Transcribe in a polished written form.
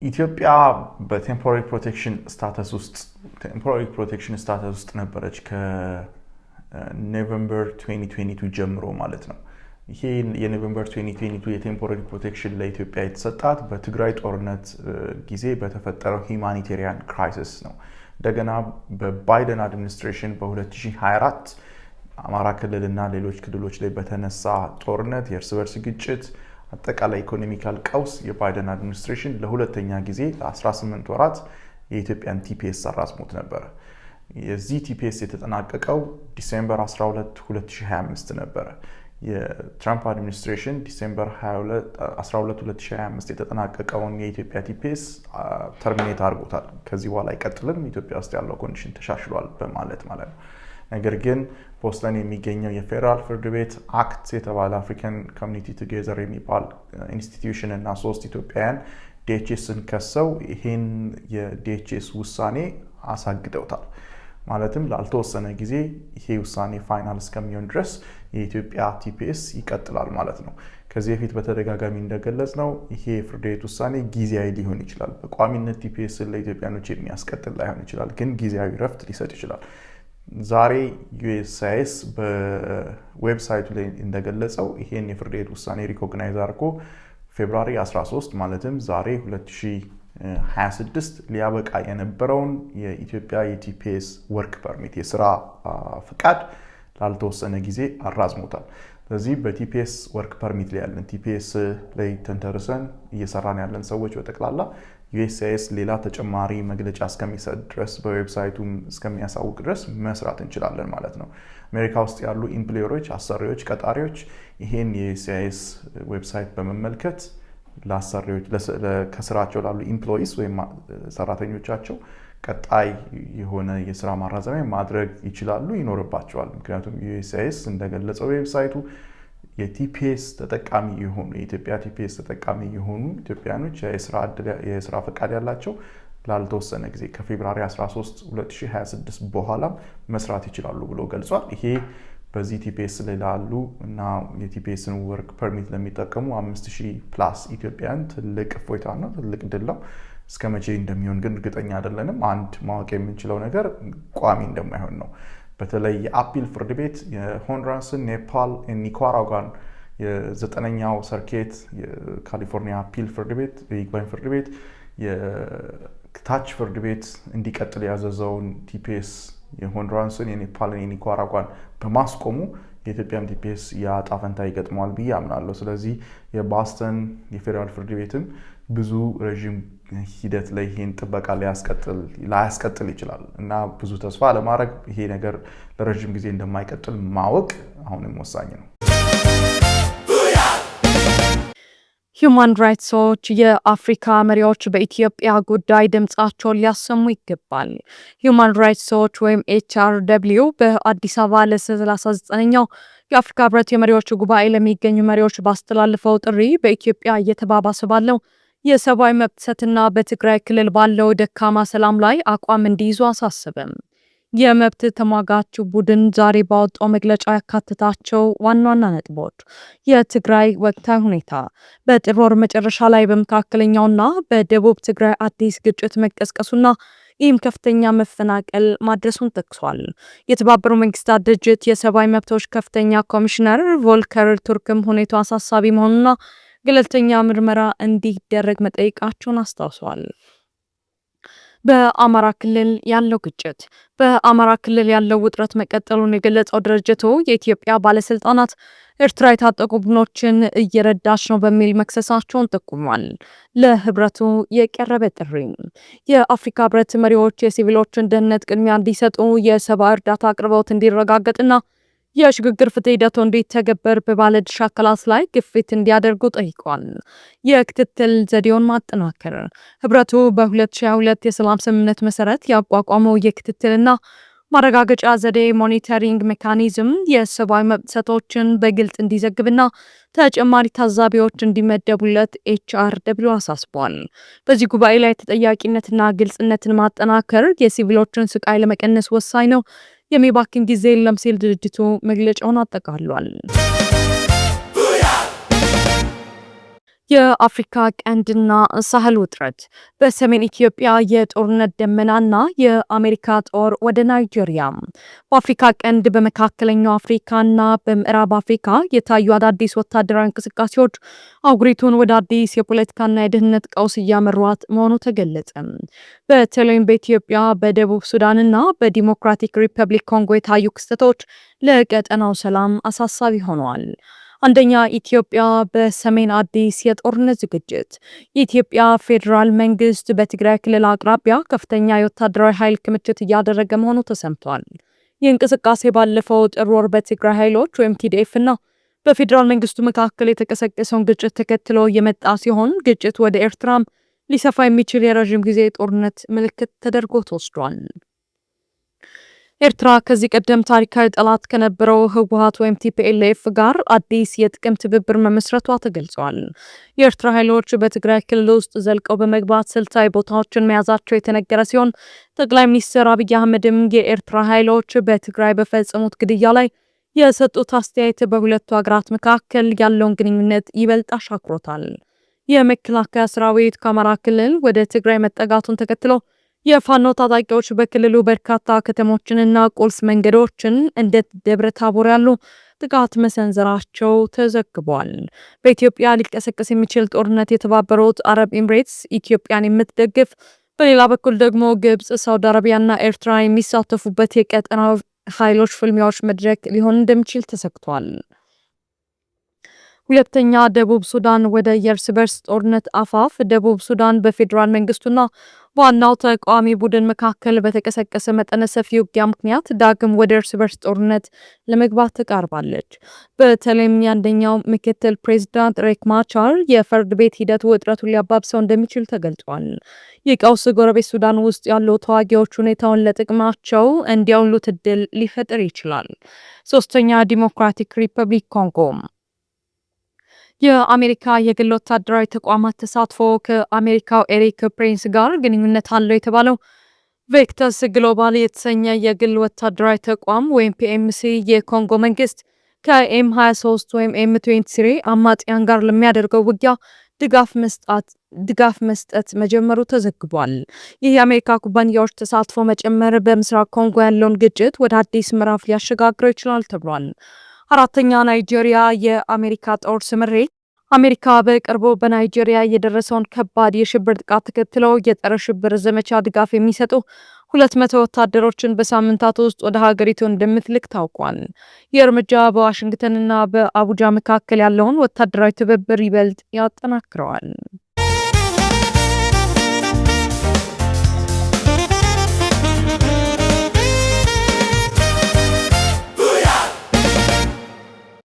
ኢትዮጵያ በቴምፖራሪ ፕሮቴክሽን ስታተስ ውስጥ ነበረች ከኖቬምበር 2022 ጀምሮ ማለት ነው። ይሄ የኖቬምበር 2022 የቴምፖራሪ ፕሮቴክሽን ለኢትዮጵያ የተሰጣት በትግራይ ጦርነት ጊዜ በተፈጠረው ሁማኒቴሪያን ክራይሲስ ነው። እንደገና በባይደን አድሚኒስትሬሽን በ2024 አማራ ክልልና ሌሎች ክልሎች ላይ በተነሳ ጦርነት የእርስ በርስ ግጭት አጠቃላይ ኢኮኖሚካል ቀውስ የባይደን አድሚኒስትሬሽን ለሁለተኛ ጊዜ ለ18 ወራት የኢትዮጵያን ቲፒኤስ አራዝሞት ነበር። የዚህ ቲፒኤስ የተጠናቀቀው ዲሴምበር 12 2025 ነበር። የትራምፕ አድሚኒስትሬሽን ዲሴምበር 12 2025 የተጠናቀቀውን የኢትዮጵያ ቲፒኤስ ተርሚኔት አድርጎታል። ከዚህ በኋላ አይቀጥልም፣ ኢትዮጵያ ውስጥ ያለው ኮንዲሽን ተሻሽሏል በማለት ማለት ነው። ነገር ግን ቦስተን የሚገኘው የፌደራል ፍርድ ቤት አክት የተባለ አፍሪካን ኮሚኒቲ ቱጌዘር የሚባል ኢንስቲትዩሽን እና 3 ኢትዮጵያውያን ዲኤችኤስን ከሰው ይሄን የዲኤችኤስ ውሳኔ አሳግደውታል። ማለትም ላልተወሰነ ጊዜ ይሄ ውሳኔ ፋይናል እስከሚሆን ድረስ የኢትዮጵያ ቲፒኤስ ይቀጥላል ማለት ነው። ከዚህ በፊት በተደጋጋሚ እንደገለጽ ነው ይሄ ፍርድ ቤት ውሳኔ ጊዜያዊ ሊሆን ይችላል። በቋሚነት ቲፒኤስ ለኢትዮጵያኖች የሚያስቀጥል ላይሆን ይችላል፣ ግን ጊዜያዊ ረፍት ሊሰጥ ይችላል። ዛሬ ዩኤስሲአይኤስ በዌብሳይቱ ላይ እንደገለጸው ይሄን የፍርድ ቤት ውሳኔ ሪኮግናይዝ አድርጎ ፌብሩዋሪ 13 ማለትም ዛሬ 2026 ሊያበቃ የነበረውን የኢትዮጵያ የቲፒኤስ ወርክ ፐርሚት የስራ ፍቃድ ላልተወሰነ ጊዜ አራዝሞታል። ስለዚህ በቲፒኤስ ወርክ ፐርሚት ላይ ያለን ቲፒኤስ ላይ ተንተርሰን እየሰራን ያለን ሰዎች በጠቅላላ ዩኤስሲአይኤስ ሌላ ተጨማሪ መግለጫ እስከሚሰጥ ድረስ በዌብሳይቱም እስከሚያሳውቅ ድረስ መስራት እንችላለን ማለት ነው። አሜሪካ ውስጥ ያሉ ኢምፕሎየሮች፣ አሰሪዎች፣ ቀጣሪዎች ይሄን የዩኤስሲአይኤስ ዌብሳይት በመመልከት ለአሰሪዎች ከስራቸው ላሉ ኢምፕሎይስ ወይም ሰራተኞቻቸው ቀጣይ የሆነ የስራ ማራዘሚያ ማድረግ ይችላሉ፣ ይኖርባቸዋል። ምክንያቱም ዩኤስሲአይኤስ እንደገለጸው ዌብሳይቱ የቲፒኤስ ተጠቃሚ የሆኑ የኢትዮጵያ ቲፒኤስ ተጠቃሚ የሆኑ ኢትዮጵያኖች የስራ ፈቃድ ያላቸው ላልተወሰነ ጊዜ ከፌብሩዋሪ 13 2026 በኋላም መስራት ይችላሉ ብሎ ገልጿል። ይሄ በዚህ ቲፒኤስ ላይ ላሉ እና የቲፒኤስን ወርክ ፐርሚት ለሚጠቀሙ 5000 ፕላስ ኢትዮጵያን ትልቅ እፎይታ ነው፣ ትልቅ ድል ነው። እስከ መቼ እንደሚሆን ግን እርግጠኛ አይደለንም። አንድ ማወቅ የምንችለው ነገር ቋሚ እንደማይሆን ነው። በተለይ የአፒል ፍርድ ቤት የሆንዱራስን፣ ኔፓል፣ ኒካራጓን የ9ኛው ሰርኬት የካሊፎርኒያ አፒል ፍርድ ቤት የይግባኝ ፍርድ ቤት የታች ፍርድ ቤት እንዲቀጥል ያዘዘውን ቲፒኤስ የሆንዱራስን፣ የኔፓልን፣ የኒካራጓን በማስቆሙ የኢትዮጵያም ቲፒኤስ የዕጣ ፈንታ ይገጥመዋል ብዬ አምናለሁ። ስለዚህ የቦስተን የፌዴራል ፍርድ ቤትም ብዙ ረዥም ሂደት ላይ ይሄን ጥበቃ ላያስቀጥል ይችላል እና ብዙ ተስፋ ለማድረግ ይሄ ነገር ለረዥም ጊዜ እንደማይቀጥል ማወቅ አሁንም ወሳኝ ነው። ሁማን ራይትስ ዎች የአፍሪካ መሪዎች በኢትዮጵያ ጉዳይ ድምጻቸውን ሊያሰሙ ይገባል። ሁማን ራይትስ ዎች ወይም HRW በአዲስ አበባ ለ39ኛው የአፍሪካ ህብረት የመሪዎች ጉባኤ ለሚገኙ መሪዎች ባስተላለፈው ጥሪ በኢትዮጵያ እየተባባሰ ባለው የሰብአዊ መብት ጥሰትና በትግራይ ክልል ባለው ደካማ ሰላም ላይ አቋም እንዲይዙ አሳሰበም። የመብት ተሟጋቹ ቡድን ዛሬ ባወጣው መግለጫ ያካተታቸው ዋና ነጥቦች የትግራይ ወቅታዊ ሁኔታ፣ በጥር ወር መጨረሻ ላይ በመካከለኛውና በደቡብ ትግራይ አዲስ ግጭት መቀስቀሱና ይህም ከፍተኛ መፈናቀል ማድረሱን ጠቅሷል። የተባበሩት መንግስታት ድርጅት የሰብአዊ መብቶች ከፍተኛ ኮሚሽነር ቮልከር ቱርክም ሁኔታው አሳሳቢ መሆኑና ገለልተኛ ምርመራ እንዲደረግ መጠየቃቸውን አስታውሰዋል። በአማራ ክልል ያለው ግጭት በአማራ ክልል ያለው ውጥረት መቀጠሉን የገለጸው ድርጅቱ የኢትዮጵያ ባለስልጣናት ኤርትራ የታጠቁ ቡድኖችን እየረዳች ነው በሚል መክሰሳቸውን ጠቁሟል። ለህብረቱ የቀረበ ጥሪ የአፍሪካ ህብረት መሪዎች የሲቪሎችን ደህንነት ቅድሚያ እንዲሰጡ፣ የሰብአዊ እርዳታ አቅርቦት እንዲረጋገጥና የሽግግር ፍትህ ሂደቱ እንዲተገበር በባለድርሻ አካላት ላይ ግፊት እንዲያደርጉ ጠይቋል። የክትትል ዘዴውን ማጠናከር ህብረቱ በ2022 የሰላም ስምምነት መሰረት ያቋቋመው የክትትልና ማረጋገጫ ዘዴ ሞኒተሪንግ ሜካኒዝም የሰብአዊ መብት ጥሰቶችን በግልጽ እንዲዘግብና ተጨማሪ ታዛቢዎች እንዲመደቡለት HRW አሳስቧል። በዚህ ጉባኤ ላይ ተጠያቂነትና ግልጽነትን ማጠናከር የሲቪሎችን ስቃይ ለመቀነስ ወሳኝ ነው። የሚባክን ጊዜ የለም ሲል ድርጅቱ መግለጫውን አጠቃሏል። የአፍሪካ ቀንድና ሳህል ውጥረት፣ በሰሜን ኢትዮጵያ የጦርነት ደመናና የአሜሪካ ጦር ወደ ናይጄሪያ። በአፍሪካ ቀንድ በመካከለኛው አፍሪካና በምዕራብ አፍሪካ የታዩ አዳዲስ ወታደራዊ እንቅስቃሴዎች አህጉሪቱን ወደ አዲስ የፖለቲካና የደህንነት ቀውስ እያመሯት መሆኑ ተገለጸ። በተለይም በኢትዮጵያ፣ በደቡብ ሱዳንና በዲሞክራቲክ ሪፐብሊክ ኮንጎ የታዩ ክስተቶች ለቀጠናው ሰላም አሳሳቢ ሆነዋል። አንደኛ፣ ኢትዮጵያ በሰሜን አዲስ የጦርነት ዝግጅት። የኢትዮጵያ ፌዴራል መንግስት በትግራይ ክልል አቅራቢያ ከፍተኛ የወታደራዊ ኃይል ክምችት እያደረገ መሆኑ ተሰምቷል። ይህ እንቅስቃሴ ባለፈው ጥር ወር በትግራይ ኃይሎች ወይም ቲዲኤፍ እና በፌዴራል መንግስቱ መካከል የተቀሰቀሰውን ግጭት ተከትሎ የመጣ ሲሆን ግጭት ወደ ኤርትራም ሊሰፋ የሚችል የረዥም ጊዜ ጦርነት ምልክት ተደርጎ ተወስዷል። ኤርትራ ከዚህ ቀደም ታሪካዊ ጠላት ከነበረው ህወሓት ወይም ቲፒኤልኤፍ ጋር አዲስ የጥቅም ትብብር መመስረቷ ተገልጿል። የኤርትራ ኃይሎች በትግራይ ክልል ውስጥ ዘልቀው በመግባት ስልታዊ ቦታዎችን መያዛቸው የተነገረ ሲሆን ጠቅላይ ሚኒስትር አብይ አህመድም የኤርትራ ኃይሎች በትግራይ በፈጸሙት ግድያ ላይ የሰጡት አስተያየት በሁለቱ ሀገራት መካከል ያለውን ግንኙነት ይበልጥ አሻክሮታል። የመከላከያ ሰራዊት ከአማራ ክልል ወደ ትግራይ መጠጋቱን ተከትሎ የፋኖ ታጣቂዎች በክልሉ በርካታ ከተሞችንና ቁልፍ መንገዶችን እንደ ደብረ ታቦር ያሉ ጥቃት መሰንዘራቸው ተዘግቧል። በኢትዮጵያ ሊቀሰቀስ የሚችል ጦርነት የተባበሩት አረብ ኤምሬትስ ኢትዮጵያን የምትደግፍ፣ በሌላ በኩል ደግሞ ግብጽ፣ ሳውዲ አረቢያና ኤርትራ የሚሳተፉበት የቀጠናው ኃይሎች ፍልሚያዎች መድረክ ሊሆን እንደሚችል ተሰግቷል። ሁለተኛ፣ ደቡብ ሱዳን ወደ የእርስ በርስ ጦርነት አፋፍ። ደቡብ ሱዳን በፌዴራል መንግስቱና በዋናው ተቃዋሚ ቡድን መካከል በተቀሰቀሰ መጠነ ሰፊ ውጊያ ምክንያት ዳግም ወደ እርስ በርስ ጦርነት ለመግባት ተቃርባለች። በተለይም የአንደኛው ምክትል ፕሬዚዳንት ሬክ ማቻር የፍርድ ቤት ሂደት ውጥረቱን ሊያባብሰው እንደሚችል ተገልጿል። የቀውስ ጎረቤት ሱዳን ውስጥ ያሉ ተዋጊዎች ሁኔታውን ለጥቅማቸው እንዲያውሉት እድል ሊፈጥር ይችላል። ሶስተኛ፣ ዲሞክራቲክ ሪፐብሊክ ኮንጎ። የአሜሪካ የግል ወታደራዊ ተቋማት ተሳትፎ ከአሜሪካው ኤሪክ ፕሪንስ ጋር ግንኙነት አለው የተባለው ቬክተርስ ግሎባል የተሰኘ የግል ወታደራዊ ተቋም ወይም ፒኤምሲ የኮንጎ መንግስት ከኤም23 ወይም ኤም23 አማጽያን ጋር ለሚያደርገው ውጊያ ድጋፍ መስጠት መጀመሩ ተዘግቧል። ይህ የአሜሪካ ኩባንያዎች ተሳትፎ መጨመር በምስራቅ ኮንጎ ያለውን ግጭት ወደ አዲስ ምዕራፍ ሊያሸጋግረው ይችላል ተብሏል። አራተኛ፣ ናይጄሪያ የአሜሪካ ጦር ስምሪት። አሜሪካ በቅርቡ በናይጄሪያ የደረሰውን ከባድ የሽብር ጥቃት ተከትለው የጸረ ሽብር ዘመቻ ድጋፍ የሚሰጡ 200 ወታደሮችን በሳምንታት ውስጥ ወደ ሀገሪቱ እንደምትልክ ታውቋል። ይህ እርምጃ በዋሽንግተንና በአቡጃ መካከል ያለውን ወታደራዊ ትብብር ይበልጥ ያጠናክረዋል።